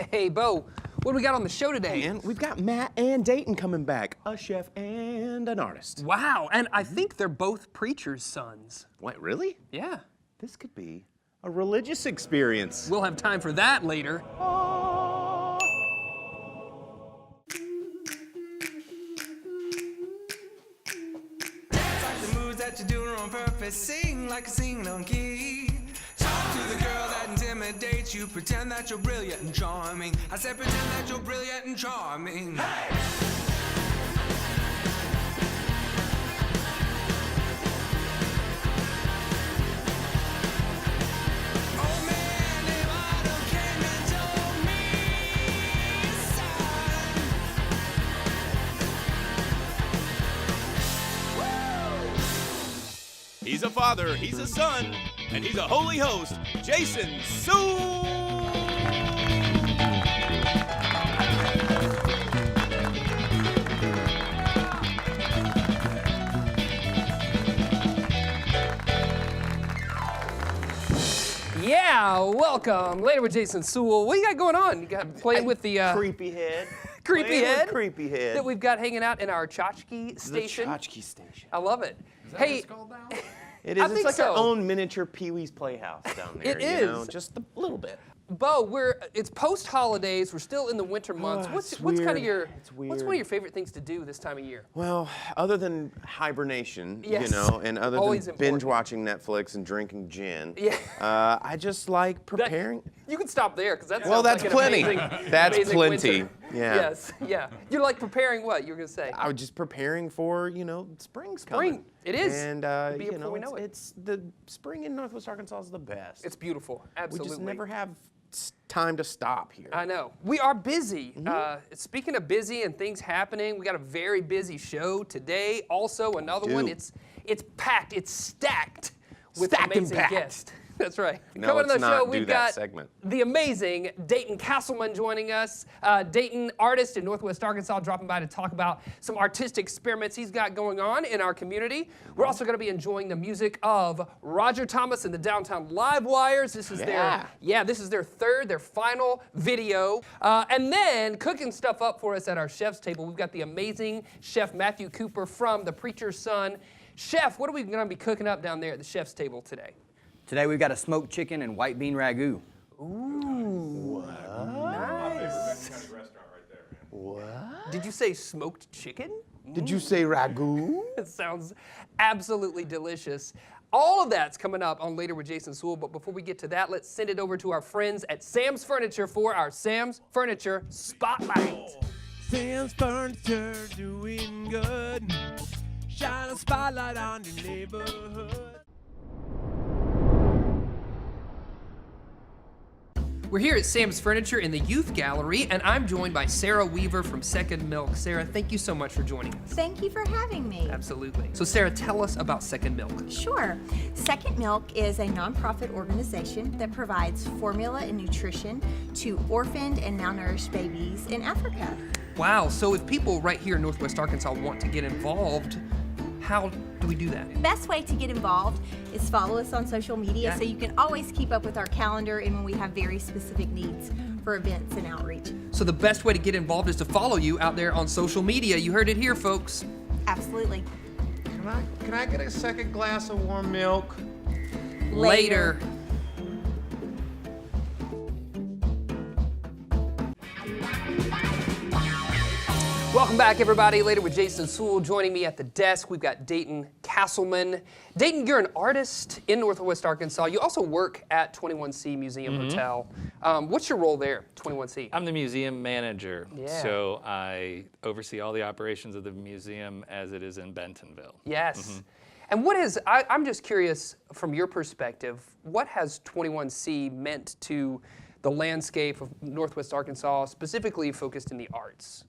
Hey, Bo, what do we got on the show today? And we've got Matt and Dayton coming back, a chef and an artist. Wow, and I think they're both preachers' sons. What, really? Yeah. This could be a religious experience. We'll have time for that later. That you do on purpose, sing like a singing on key. Talk to the girl that intimidates you, pretend that you're brilliant and charming. I said pretend that you're brilliant and charming. Hey! Oh man, if Adam came and told me, son. He's a father, he's a son, and he's a holy host, Jason Suel! Yeah, welcome. Later with Jason Suel. What you got going on? You got playing with the Creepy head. creepy Playing with head creepy head. that we've got hanging out in our tchotchke station. The tchotchke station. I love it. Hey, It is. I It's think like so. our own miniature Pee-wee's Playhouse down there. It you know, is. just a little bit. Bo, it's post holidays. We're still in the winter months. It's What's kind of weird. what's It's one of weird. your favorite things to do this time of year? Well, other than hibernation, Yes. you know, and other Always than important. binge watching Netflix and drinking gin, Yeah. I just like preparing. You can stop there because that's Well, that's plenty. That's plenty. Yeah. Yes. Yeah. You're like preparing what you were gonna say? I was just preparing for, you know, spring's Spring. coming. It is. And, It'll be you before know, we know it. it's the spring in Northwest Arkansas is the best. It's beautiful. we Absolutely. just never have time to stop here. I know. We are busy. Mm-hmm. Speaking of busy and things happening, we got a very busy show today. Also, another do. one. It's packed. It's stacked with Stacked and amazing packed. guests. That's right. No, Coming let's to the not show, do we've that got segment. the amazing Dayton Castleman joining us. Dayton artist in Northwest Arkansas, dropping by to talk about some artistic experiments he's got going on in our community. We're also going to be enjoying the music of Roger Thomas and the Downtown Livewires. This is their final video. And then cooking stuff up for us at our chef's table, we've got the amazing Chef Matthew Cooper from The Preacher's Son. Chef, what are we going to be cooking up down there at the chef's table today? Today we've got a smoked chicken and white bean ragu. Nice. What? Did you say smoked chicken? Did you say ragu? It sounds absolutely delicious. All of that's coming up on Later with Jason Suel, but before we get to that, let's send it over to our friends at Sam's Furniture for our Sam's Furniture Spotlight. Sam's Furniture doing good. Shine a spotlight on your neighborhood. We're here at Sam's Furniture in the Youth Gallery, and I'm joined by Sarah Weaver from Second Milk. Sarah, thank you so much for joining us. Thank you for having me. Absolutely. So Sarah, tell us about Second Milk. Sure. Second Milk is a nonprofit organization that provides formula and nutrition to orphaned and malnourished babies in Africa. Wow, so if people right here in Northwest Arkansas want to get involved, how do we do that? Best way to get involved is follow us on social media so you can always keep up with our calendar and when we have very specific needs for events and outreach. So the best way to get involved is to follow you out there on social media. You heard it here, folks. Absolutely. Can I get a second glass of warm milk? Later. Welcome back, everybody. Later with Jason Suel. Joining me at the desk, we've got Dayton Castleman. Dayton, you're an artist in Northwest Arkansas. You also work at 21C Museum Hotel. What's your role there, 21C? I'm the museum manager, Yeah. so I oversee all the operations of the museum as it is in Bentonville. Yes. And what is, I'm just curious from your perspective, what has 21C meant to the landscape of Northwest Arkansas, specifically focused in the arts?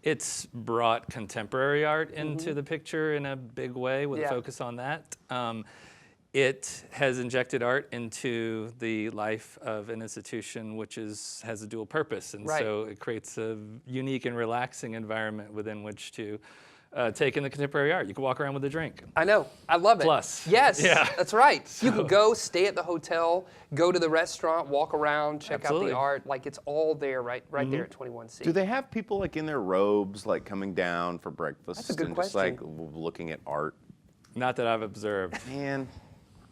It's brought contemporary art into the picture in a big way with a Yeah. focus on that. It has injected art into the life of an institution which has a dual purpose, and Right. so it creates a unique and relaxing environment within which to take in the contemporary art. You can walk around with a drink. I know. I love it. Plus. Yes, Yeah. that's right. You can go, stay at the hotel, go to the restaurant, walk around, check Absolutely. out the art. Like, it's all there right there at 21C. Do they have people like in their robes, like coming down for breakfast That's a good and just like question. looking at art? Not that I've observed. Man,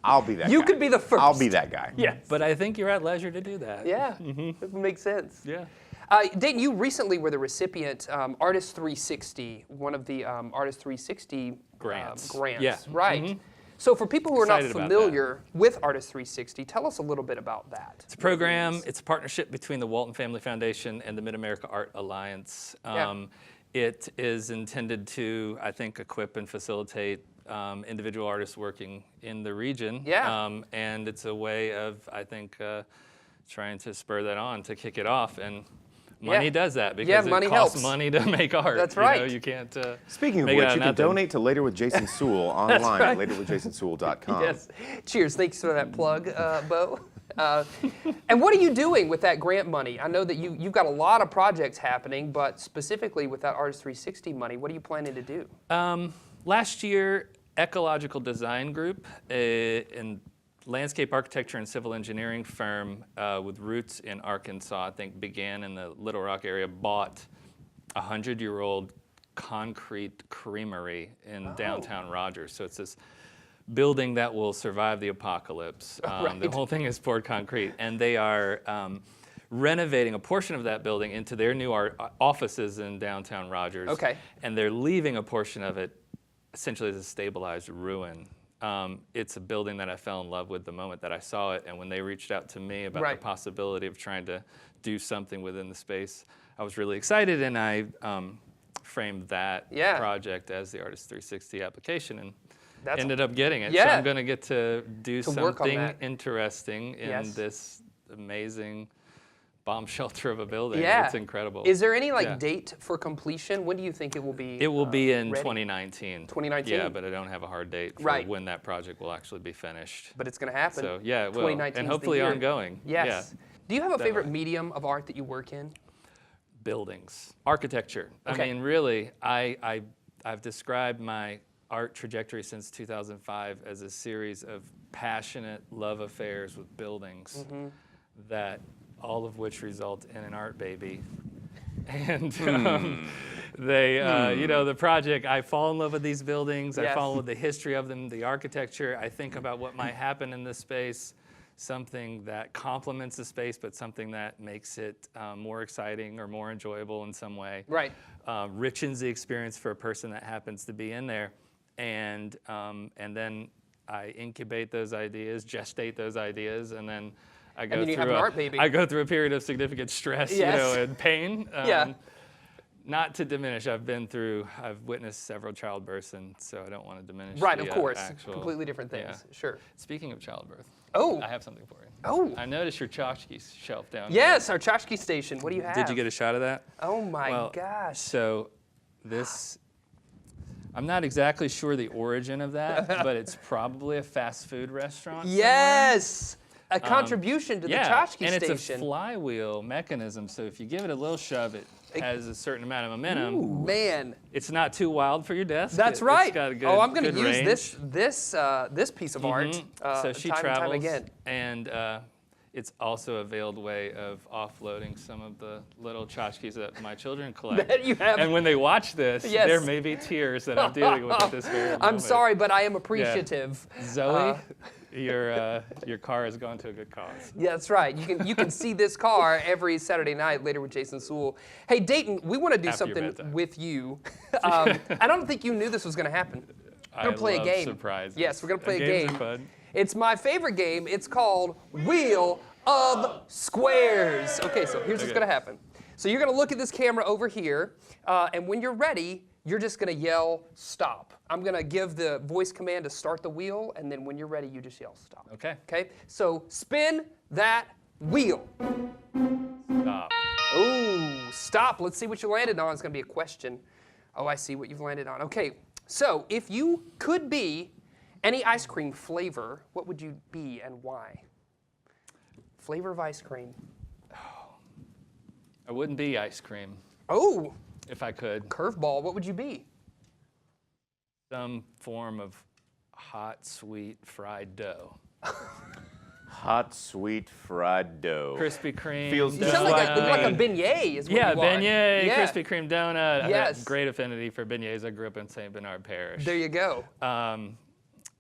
I'll be that guy. You could be the first. I'll be that guy. Yes. But I think you're at leisure to do that. Yeah, it makes sense. Yeah. Dayton, you recently were the recipient, Artist 360, one of the Artist 360 Grants. Yeah. Right. So for people who are not Excited about familiar with Artist 360, tell us a little bit about that. It's a program. It's a partnership between the Walton Family Foundation and the Mid-America Art Alliance. It is intended to, I think, equip and facilitate individual artists working in the region. Yeah. And it's a way of, I think, trying to spur that on, to kick it off. And money does that because money it costs helps. money to make art. That's right. You know, you can't. Speaking of make it which, out you of can nothing. donate to Later with Jason Suel online right. at laterwithjasonsewell.com. Yes. Cheers. Thanks for that plug, Bo. And what are you doing with that grant money? I know that you've got a lot of projects happening, but specifically with that Artist 360 money, what are you planning to do? Last year, Ecological Design Group, a landscape architecture and civil engineering firm with roots in Arkansas, I think began in the Little Rock area, bought a 100-year-old concrete creamery in downtown Rogers. So it's this building that will survive the apocalypse. The whole thing is poured concrete, and they are renovating a portion of that building into their new offices in downtown Rogers. Okay. And they're leaving a portion of it essentially as a stabilized ruin. It's a building that I fell in love with the moment that I saw it, and when they reached out to me about the possibility of trying to do something within the space, I was really excited, and I framed that project as the Artist 360 application, and ended up getting it. So I'm going to get to do something interesting in this amazing bomb shelter of a building. Yeah. It's incredible. Is there any date for completion? When do you think it will be? It will be in ready? 2019. 2019? Yeah, but I don't have a hard date for when that project will actually be finished. But it's going to happen. So yeah, it will. 2019 And is the hopefully year. ongoing. Yes. Yeah, do you have a favorite definitely. medium of art that you work in? Buildings. Architecture. Okay. I mean, really, I've described my art trajectory since 2005 as a series of passionate love affairs with buildings that all of which result in an art baby. And they, you know, the project, I fall in love with these buildings. I fall in love with the history of them, the architecture. I think about what might happen in this space, something that complements the space, but something that makes it more exciting or more enjoyable in some way. Right. Richens the experience for a person that happens to be in there. And then I incubate those ideas, gestate those ideas, and then I go you have an art baby. I go through a period of significant stress, you know, and pain. Not to diminish, I've witnessed several childbirths, and so I don't want to diminish. Right, the, of course. actual, Completely different things. Sure. Speaking of childbirth, I have something for you. Oh. I noticed your tchotchke shelf down Yes, our tchotchke station. What do you have? here. Did you get a shot of that? Oh my Well, gosh. So this, I'm not exactly sure the origin of that, but it's probably a fast food restaurant. Yes. A contribution to the tchotchke and station. it's a flywheel mechanism, so if you give it a little shove, it has a certain amount of momentum. Ooh, man. It's not too wild for your desk. That's It's right. got a good, I'm going to good use range. this piece of art So she time travels, and time again. and it's also a veiled way of offloading some of the little tchotchkes that my children collect. That you have. And when they watch this, Yes. there may be tears that I'm dealing with at this very moment. I'm sorry, but I am appreciative. Zoe, your car has gone to a good cause. Yeah, that's right. You can see this car every Saturday night later with Jason Suel. Hey, Dayton, we want to do After your something bedtime. with you. I don't think you knew this was going to happen. We're going to play a game. Surprises. Yes, we're going to play a Games game. are fun. It's my favorite game. It's called Wheel of Squares. Okay, so here's what's going to happen. So you're going to look at this camera over here, and when you're ready, you're just going to yell, stop. I'm going to give the voice command to start the wheel, and then when you're ready, you just yell, stop. Okay. Okay, so spin that wheel. Stop. Ooh, stop. Let's see what you landed on. It's going to be a question. Oh, I see what you've landed on. Okay, so if you could be any ice cream flavor, what would you be and why? Flavor of ice cream. I wouldn't be ice cream Oh, if I could. curveball. What would you be? some form of hot, sweet fried dough. Hot, sweet, fried dough. Krispy Kreme. Feels You just sound like a like beignet is what Yeah, you are. beignet, Yeah. Krispy Kreme donut. I Yes. have great affinity for beignets. I grew up in St. Bernard Parish. There you go.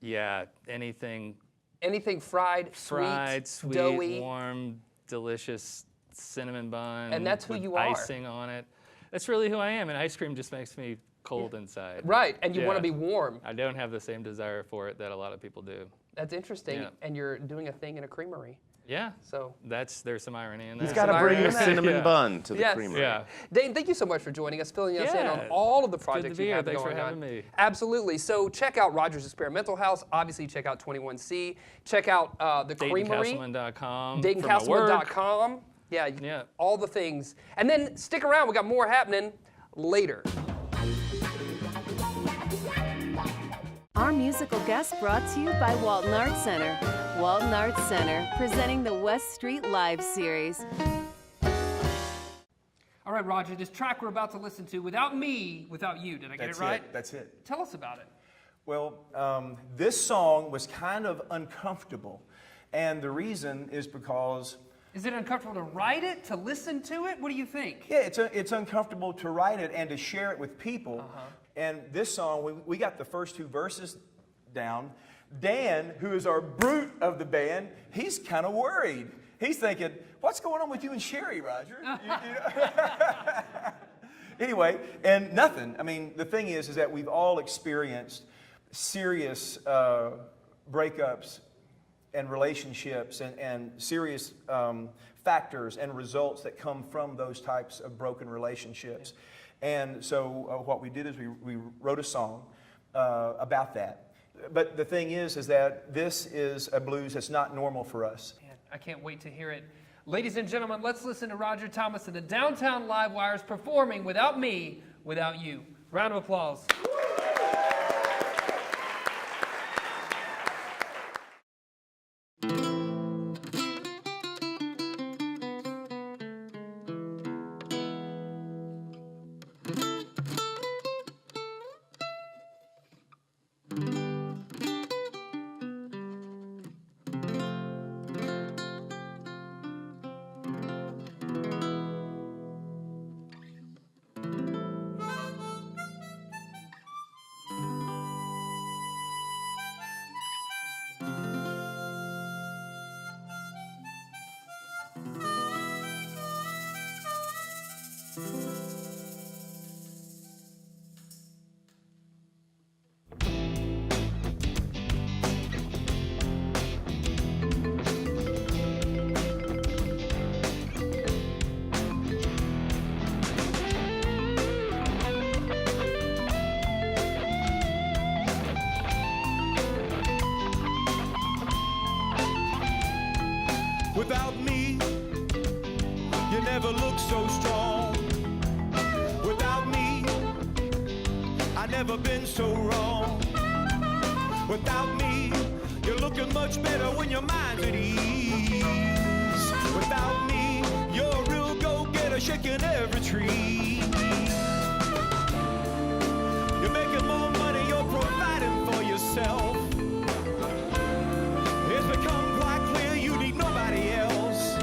Yeah, anything Anything fried, sweet, doughy. warm, delicious cinnamon bun. And that's who with you are. icing on it. That's really who I am, and ice cream just makes me cold inside. Right, and you want Yeah. to be warm. I don't have the same desire for it that a lot of people do. That's interesting. Yeah. And you're doing a thing in a creamery. Yeah, So there's some irony in that. He's got to bring the Yeah. cinnamon Yeah. bun to the Yes. creamery. Yeah. Dayton, thank you so much for joining us, filling us in on Yeah. all of the Good projects to be you here. have Thanks going for having on. me. Absolutely. So check out Rogers Experimental House. Obviously, check out 21C. Check out the creamery. DaytonCastleman.com. for my work. DaytonCastleman.com. Yeah, Yeah. all the things. And then stick around. We got more happening later. Our musical guest brought to you by Walton Arts Center. Walton Arts Center, presenting the West Street Live series. All right, Roger, this track we're about to listen to, Without Me, Without You. Did I get it right? That's it. Tell us about it. Well, this song was kind of uncomfortable. And the reason is because, Is it uncomfortable to write it, to listen to it? What do you think? yeah, it's uncomfortable to write it and to share it with people. And this song, we got the first two verses down. Dan, who is our brute of the band, he's kind of worried. He's thinking, what's going on with you and Sherry, Roger? Anyway, and nothing. I mean, the thing is that we've all experienced serious breakups and relationships and serious factors and results that come from those types of broken relationships. And so what we did is we wrote a song about that. But the thing is that this is a blues that's not normal for us. Man, I can't wait to hear it. Ladies and gentlemen, let's listen to Roger Thomas and the Downtown Livewires performing Without Me, Without You. Round of applause. Without me, you never look so strong. Without me, I never been so wrong. Without me, you're looking much better when your mind's at ease. Without me, you're a real go-getter shaking every tree. You're making more money, you're providing for yourself. It's become quite clear you need nobody else.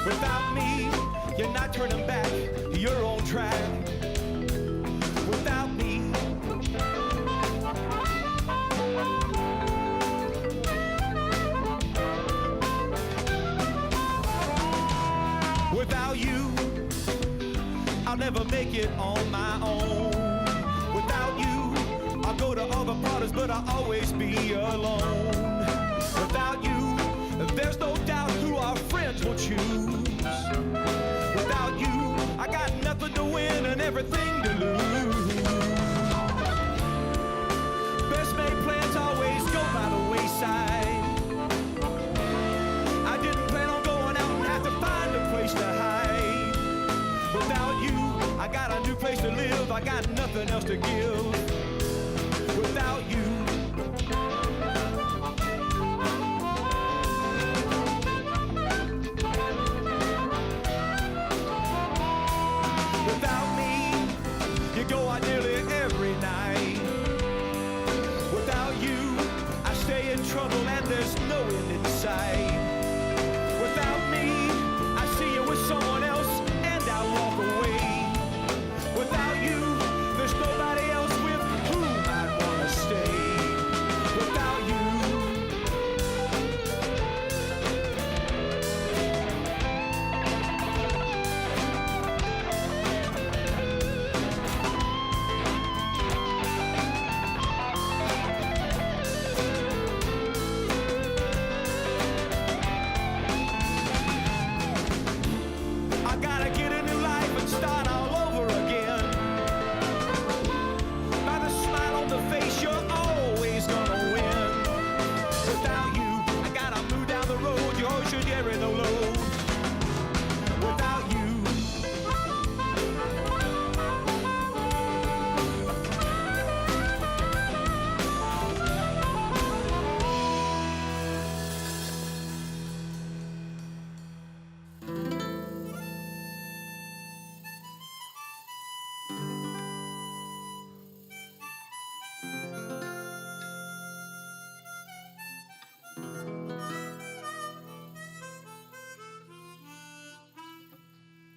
Without me, you're not turning back, you're on track. Without me, without you, I'll never make it on my own. Without you, I'll go to all the parties, but I'll always be alone. Without you, there's no doubt who our friends will choose. Without you, I got nothing to win and everything to lose. Best made plans always go by the wayside. I didn't plan on going out and have to find a place to hide. Without you, I got a new place to live. I got nothing else to give. Without you, without me, you go out nearly every night.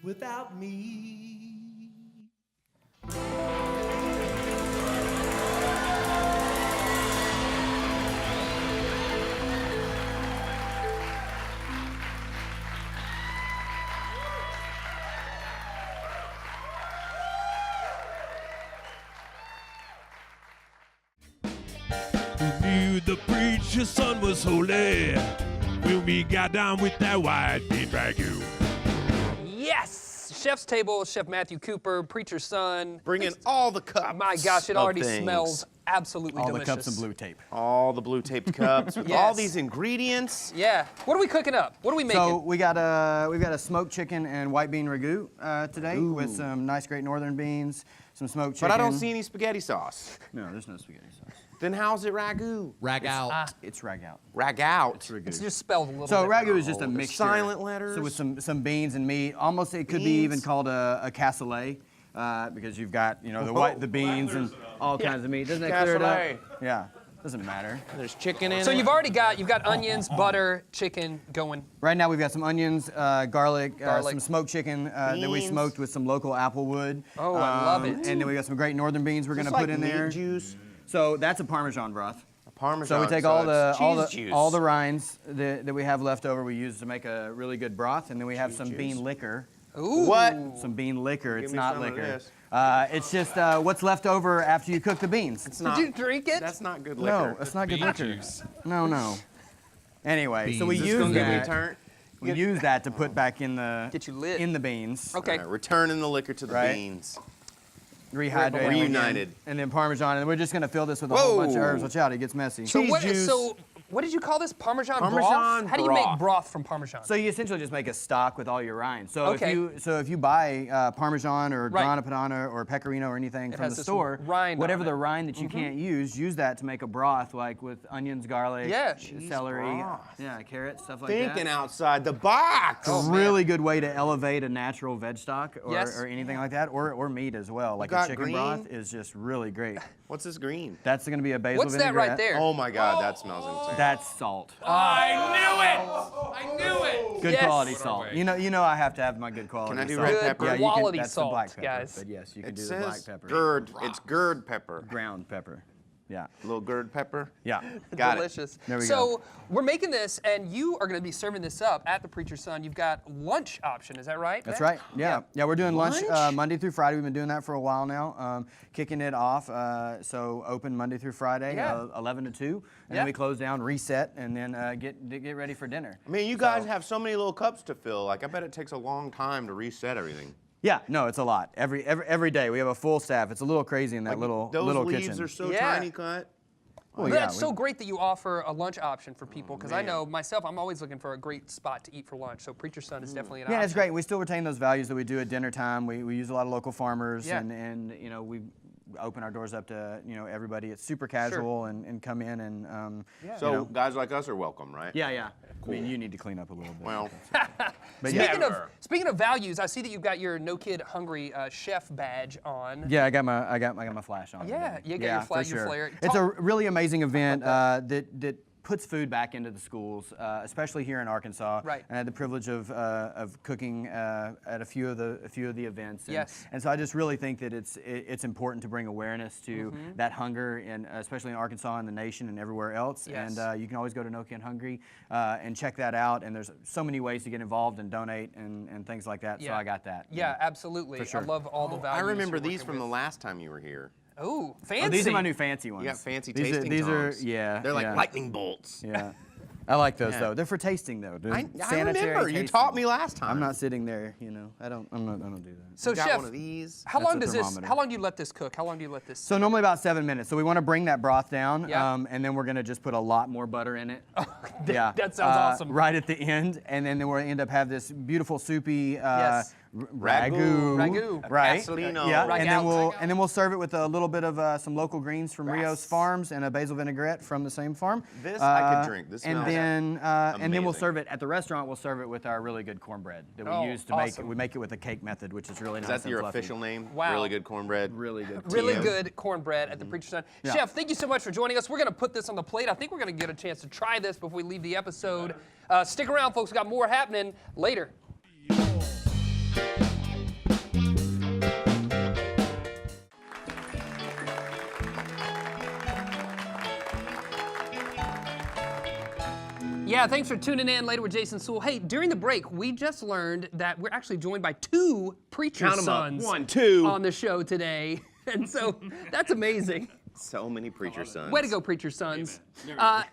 without me. Who knew the preacher's son was holy when we got down with that white bean ragu? Yes! Chef's Table, Chef Matthew Cooper, Preacher's Son. Bring in all the cups. My gosh, it of already things. smells absolutely All delicious. the cups of blue tape. All the blue taped cups with Yes. all these ingredients. Yeah. What are we cooking up? What are we making? So we've got a smoked chicken and white bean ragu today with some nice, great northern beans, some smoked chicken. But I don't see any spaghetti sauce. No, there's no spaghetti sauce. Then how's it ragu? Rag out. It's rag out. Rag out. It's ragu. It's just spelled a little So bit. ragu is just a the mixture. silent letters. So with some beans and meat. Almost it could be even Beans. called a cassoulet because you've got the beans and all kinds of meat. Doesn't that clear it Cassoulet. up? Yeah. Doesn't matter. There's chicken in So it. you've got onions, butter, chicken going. Right now we've got some onions, garlic, Garlic. some smoked chicken that we Beans. smoked with some local apple wood. Oh, I love it. And then we got some great northern beans we're Just gonna put like in meat there. juice. So that's a Parmesan broth. Parmesan. So we take so all it's the cheese juice. all the rinds that we have left over. We use to make a really good broth, and then we have Cheese some juice. bean liquor. Ooh. What? Some bean liquor. Give It's me not some of liquor. this. It's just what's left over after you cook the beans. It's Did not. you drink it? That's not good No, liquor. it's not good Bean liquor. juice. No. Anyway, so we Beans. This use gonna give me a that. turn. We use that to put back in the Get you lit. in the beans. Okay. All right, returning the liquor to the Right. beans. Rehydrate them Reunited. again, and then Parmesan, and we're just gonna fill this with a whole bunch of Whoa. herbs. Watch out, it gets messy. So Cheese what, juice. so what did you call this? Parmesan broth? Parmesan How do you make broth. broth from Parmesan? So you essentially just make a stock with all your rinds. So Okay. if you buy Parmesan or Right. Grana Padano or Pecorino or anything from has the this store, rind on whatever it. the rind that you can't use that to make a broth, like with onions, garlic, Yeah. celery, broth. carrots, stuff like Thinking that. outside the box. It's a really good way to elevate a natural veg stock or, Yes. or anything like that, or meat as well. Like a got chicken green? broth is just really great. What's this green? That's going to be a basil What's that vinaigrette. right there? Oh my God, that smells insane. That's salt. I knew it! Good Yes. quality salt. You know I have to have my good quality Can I do salt. red Good pepper? Yeah, you quality that's salt, the black pepper, guys. But yes, you can It do the black says pepper. gourd. It's gourd pepper. Ground pepper. Yeah. A little gourd pepper. Yeah. Got it. Delicious. There we so go. we're making this, and you are going to be serving this up at the Preacher's Son. You've got lunch option. Is that right? That's Matt? right. Yeah. We're doing lunch Lunch? Monday through Friday. We've been doing that for a while now, kicking it off. So open Monday through Friday, Yeah. 11 to 2, and Yeah. then we close down, reset, and then get ready for dinner. I mean, you guys have so many little cups to fill. Like, I bet it takes a long time to reset everything. Yeah. No, it's a lot. Every day we have a full staff. It's a little crazy in that little Those leaves kitchen. are so Yeah. tiny cut. Well, But yeah, that's so great that you offer a lunch option for people, because I man. know myself, I'm always looking for a great spot to eat for lunch. So Preacher's Son is definitely an Yeah, option. it's great. We still retain those values that we do at dinner time. We use a lot of local farmers, Yeah. and we open our doors up to everybody. It's super casual and come in and So guys like us are welcome, right? yeah. I mean, you need to clean up a little bit. Well, but Speaking of values, I see that you've got your No Kid Hungry chef badge on. yeah, I got my flash on. Yeah, today. you got your for flag, your sure. flare. It's a Talk- really amazing event that puts food back into the schools, especially here in Arkansas. Right. And I had the privilege of cooking at a few of the events. And, Yes. And so I just really think that it's important to bring awareness to Mm-hmm. that hunger, and especially in Arkansas and the nation and everywhere else. Yes. And you can always go to No Kid Hungry and check that out. And there's so many ways to get involved and donate and things like that. So Yeah. I got that. Yeah, absolutely. For sure. I love all the values. I remember you're these working from the with. last time you were here. Oh, fancy. Oh, these are my new fancy ones. You got fancy these tasting These tongs. are, yeah. They're like yeah. lightning bolts. Yeah. I like those Yeah. though. They're for tasting though. They're I sanitary remember. You tasting. taught me last time. I'm not sitting there, I don't do that. So, got chef, one of these. how That's long a does this? thermometer. How long do you let this cook? How long do you let this? So normally about 7 minutes. So we want to bring that broth down, Yeah. and then we're gonna just put a lot more butter in it. Yeah. that sounds awesome. Right at the end, and then we'll end up have this beautiful soupy Yes. ragu. Ragu. Right. Castellino. Yeah. Ragu. And then we'll serve it with a little bit of some local greens from Rios Farms and a basil vinaigrette from the same farm. This I could drink. This and smells then we'll amazing. serve it at the restaurant. We'll serve it with our really good cornbread that we Oh, use to awesome. we make it with the cake method, which is really Is nice. that your and fluffy. official name? Wow. Really good cornbread. Really good. Really TM. good cornbread at the Preacher's Son. Yeah. Chef, thank you so much for joining us. We're going to put this on the plate. I think we're going to get a chance to try this before we leave the episode. Stick around, folks. We've got more happening later. Yeah, thanks for tuning in later with Jason Suel. Hey, during the break, we just learned that we're actually joined by 2 preacher Count 'em up. sons 1, 2. on the show today. And so that's amazing. So many preacher sons. Way to go, preacher sons.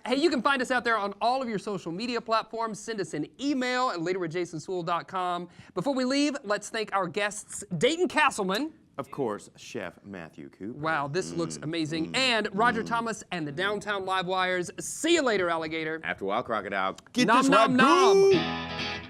Hey, you can find us out there on all of your social media platforms. Send us an email at laterwithjasonsewell.com. Before we leave, let's thank our guests, Dayton Castleman. Of course, Chef Matthew Cooper. Wow, this looks amazing. And Roger Thomas and the Downtown Livewires. See you later, alligator. After a while, crocodile. Get Nom this nom right, nom. boo!